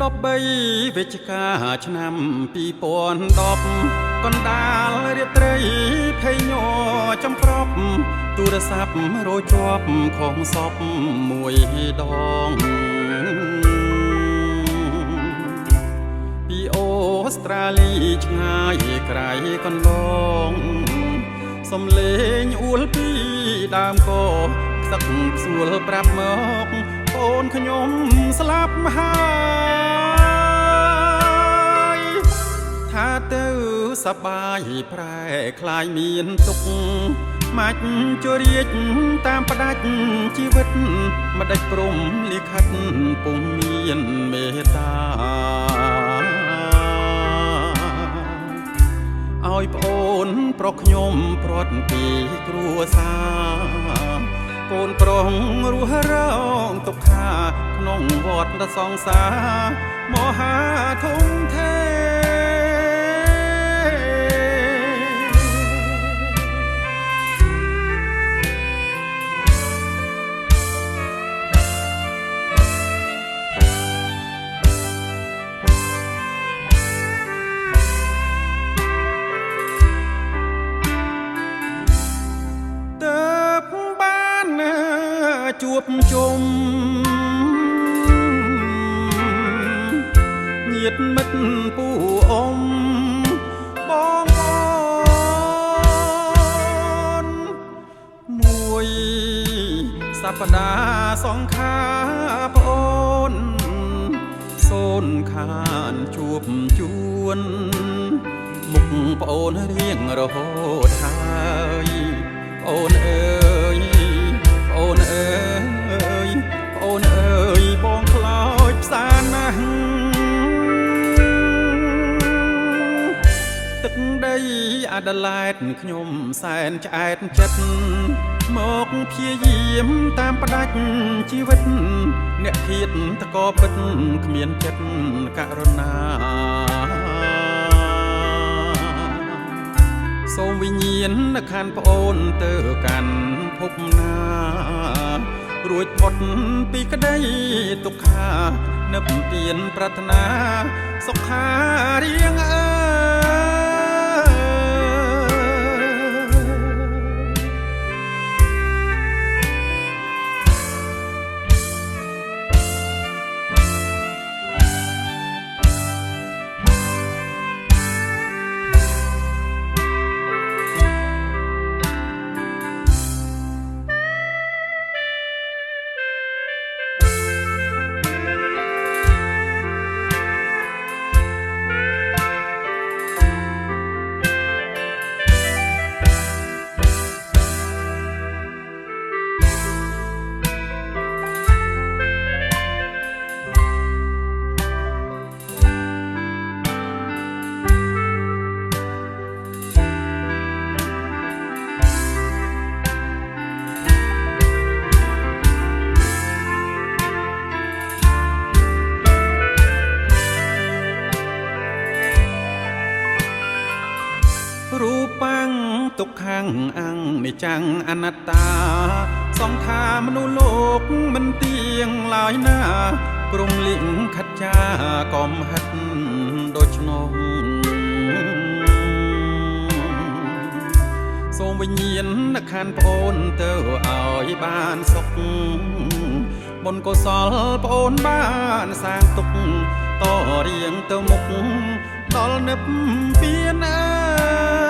13 វិច្ឆិកាឆ្នាំ2010កណ្ដាលរាត្រីភ័យញ័រចំប្រប់ទូរស័ព្ទរជាប់ខំសពមួយដងពីអូស្ត្រាលីឆ្ងាយក្រៃកន្លងសំលេងអួលពីដើមកខ្សឹកខ្សួលប្រាប់មកអូនខ្ញុំស្លាប់ហើយថាទៅសប្បាយប្រែคล้ายមានទុកមាច់ជរាជតាមផ្ដាច់ជីវិតម្ដេចព្រំលិខិតពុំមានមេត្តាឲ្យប្អូនប្រុសខ្ញុំព្រាត់ពីគ្រួសារកូនប្រុសរស់រងទុក្ខាក្នុងវដ្តសង្សារមហាធំធេជួបជុំញាតិមិត្តពូអ៊ំបងប្អូនមួយសប្តាហ៍សងខាប្អូនសូនខានជួបជួនមុខប្អូនរៀងរហូតហើយប្អូនអើយអូនអើយអូនអើយបងខ្លោចផ្សាណាស់ទឹកដីអាដាលេដខ្ញុំសែនឆ្អែតចិត្តមកព្យាយាមតាមផ្ដាច់ជីវិតអ្នកធៀបតកពិតគ្មានចិត្តករុណាសូមវិញ្ញាណខានប្អូនទៅកាន់ភពណារួចផុតពីក្តីទុក្ខានឹកពៀនប្រាថ្នាសុខារៀងអើរូបាំងទុកខាងអង្គនិចាំងអនត្តាសង្ខារមនុស្សលោកមិនទៀងឡើយណាព្រមលិខខិតចាកំហិតដូច្នោះសូមវិញ្ញាណខានប្អូនទៅឲ្យបានសុខបុណ្យកុសលប្អូនបានសាងទុកតរៀងទៅមុខដល់នឹកពៀនអើ